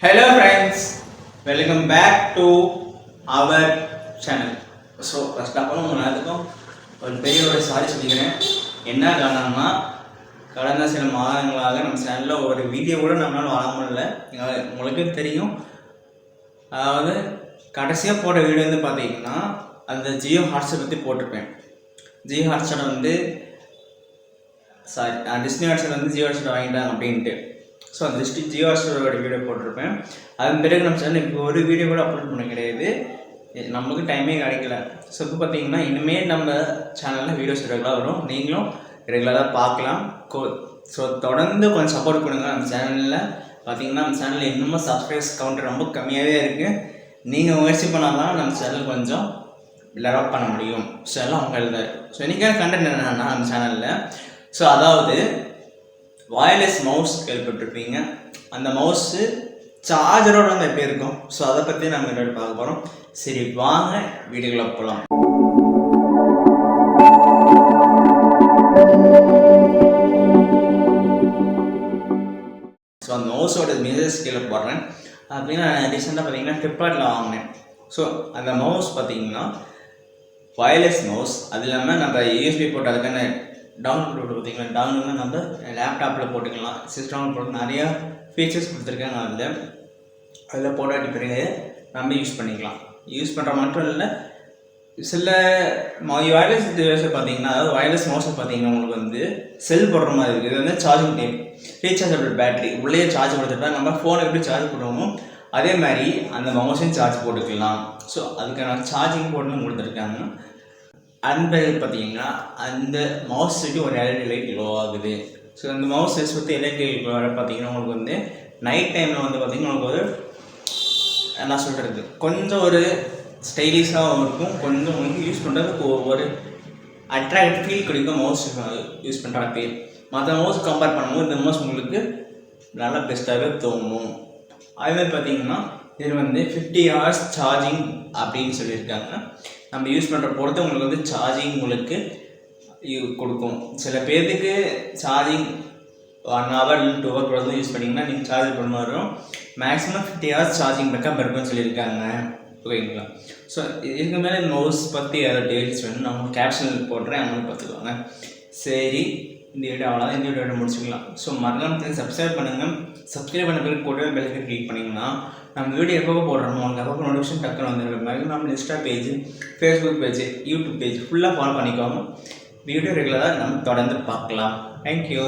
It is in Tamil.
Hello friends, welcome back to our channel. So first of all உங்கள் எல்லாத்துக்கும் ஒரு பெரிய ஒரு சாரி சொல்லிக்கிறேன். என்ன காரணம்னா கடந்த சில மாதங்களாக நம்ம சேனலில் ஒரு வீடியோ கூட நம்மளால் வர முடியல. உங்களுக்கு தெரியும், அதாவது கடைசியாக போட்ட வீடியோ வந்து பார்த்தீங்கன்னா அந்த ஜியோ ஹாட்ஸ்டார் பற்றி போட்டிருப்பேன். ஜியோ ஹாட்ஸ்டார் வந்து டிஸ்னி ஹாட்ஸ்டார் வந்து ஜியோ ஹாட்ஸ்டார் வாங்கிட்டாங்க அப்படின்ட்டு. ஸோ அந்த ஜியோ ஹாட்ஸ்டாரோட வீடியோ போட்டிருப்பேன். அதன் பிறகு நம்ம சேனல் இப்போ ஒரு வீடியோ கூட அப்லோட் பண்ண கிடையாது, நம்மளுக்கு டைமே கிடைக்கல. ஸோ இப்போ பார்த்தீங்கன்னா இனிமேல் நம்ம சேனலில் வீடியோஸ் ரெகுலராக வரும், நீங்களும் ரெகுலராக பார்க்கலாம். ஸோ தொடர்ந்து கொஞ்சம் சப்போர்ட் கொடுங்க. நம்ம சேனலில் பார்த்தீங்கன்னா நம்ம சேனலில் இன்னமும் சப்ஸ்கிரைபர்ஸ் கவுண்டர் ரொம்ப கம்மியாகவே இருக்குது. நீங்கள் முயற்சி பண்ணால் தான் நம்ம சேனல் கொஞ்சம் டெவலப் பண்ண முடியும். ஸோ எல்லாம் உங்களது. ஸோ இன்றைக்கான கண்டென்ட் என்னென்னா நம்ம சேனலில், ஸோ அதாவது வயர்லெஸ் மவுஸ் கேள்விப்பட்டிருப்பீங்க. அந்த மவுஸு சார்ஜரோட வந்து எப்படி இருக்கும், ஸோ அதை பற்றி நம்ம இன்னொரு பார்க்க போகிறோம். சரி வாங்க வீடியோக்குள்ள போகலாம். ஸோ அந்த மவுஸோட மெசேஜ் கீழே போடுறேன். அப்படின்னு நான் ரீசெண்டாக பார்த்தீங்கன்னா ஃப்ளிப்கார்ட்டில் வாங்கினேன். ஸோ அந்த மவுஸ் பார்த்தீங்கன்னா வயர்லெஸ் மவுஸ், அது இல்லாமல் நம்ம யூஎஸ்பி போட்டு அதுக்கான டவுன்லோட் போட்டு பார்த்தீங்கன்னா டவுன்லோட்னா நம்ம லேப்டாப்பில் போட்டுக்கலாம், சிஸ்டமில் போட்டு நிறையா ஃபீச்சர்ஸ் கொடுத்துருக்காங்க. அதில் போட்டாட்டி பிறகு நம்ம யூஸ் பண்ணிக்கலாம். யூஸ் பண்ணுற மட்டும் இல்லை, சில வயர்லெஸ் டிவைஸை பார்த்தீங்கன்னா, அதாவது வயர்லெஸ் மவுஸை பார்த்தீங்கன்னா உங்களுக்கு வந்து செல் போடுற மாதிரி இருக்குது. இது வந்து சார்ஜிங் டைப், ரீசார்ஜபிள் பேட்டரி, உள்ளே சார்ஜ் கொடுத்துட்டா நம்ம ஃபோனை எப்படி சார்ஜ் பண்ணுவோமோ அதே மாதிரி அந்த மவுஸையும் சார்ஜ் போட்டுக்கலாம். ஸோ அதுக்கான சார்ஜிங் போர்ட்னு கொடுத்துருக்காங்க. அந்த பார்த்தீங்கன்னா அந்த மவுஸ் சுற்றி ஒரு எல்இடி லைட் க்ளோ ஆகுது. ஸோ அந்த மவுஸ் சுற்றி எல்இடி லைட் க்ளோ பார்த்தீங்கன்னா உங்களுக்கு வந்து நைட் டைமில் வந்து பார்த்திங்கன்னா உங்களுக்கு ஒரு என்ன சொல்கிறது, கொஞ்சம் ஒரு ஸ்டைலிஷாகவும் இருக்கும், கொஞ்சம் உங்களுக்கு யூஸ் பண்ணுறதுக்கு ஒரு அட்ராக்ட் ஃபீல் கிடைக்கும் மவுஸ் யூஸ் பண்ணுறப்பே. மற்ற மவுஸ் கம்பேர் பண்ணும்போது இந்த மவுஸ் உங்களுக்கு நல்லா பெஸ்ட்டாகவே தோணும். அதுமாதிரி பார்த்திங்கன்னா இது வந்து 50 hours சார்ஜிங் அப்படின்னு சொல்லியிருக்காங்க. நம்ம யூஸ் பண்ணுற பொறுத்து உங்களுக்கு வந்து சார்ஜிங் உங்களுக்கு கொடுக்கும். சில பேருக்கு சார்ஜிங் 1 hour இல்லை 2 hour கூட யூஸ் பண்ணிங்கன்னா நீங்கள் சார்ஜ் பண்ண வரும். மேக்ஸிமம் 50 hours சார்ஜிங் பேக்கப் இருக்குன்னு சொல்லியிருக்காங்க. ஓகேங்களா? ஸோ இதுக்கு மேலே மவுஸ் பற்றி ஏதாவது டீட்டெயில்ஸ் வேணும், நான் உங்களுக்கு கேப்ஷனில் போடுறேன், அவங்களுக்கு பார்த்துக்குவாங்க. சரி, இந்த வீடியோ அவ்வளோதான். இந்த வீடியோ முடிச்சுக்கலாம். ஸோ மறக்காம சப்ஸ்கிரைப் பண்ணுங்கள். சப்ஸ்கிரைப் பண்ண பிறகு கூட பெல்லுக்கு கிளிக் பண்ணிங்கன்னா நம்ம வீடியோ எப்போ போடுறோமோ உங்களுக்கு எப்போ நோட்டிஃபிகேஷன் டக்குன்னு வந்துருக்க. நம்ம Insta page, Facebook page, YouTube page ஃபுல்லாக ஃபாலோ பண்ணிக்கோங்க. வீடியோ ரெகுலராக நம்ம தொடர்ந்து பார்க்கலாம். தேங்க்யூ.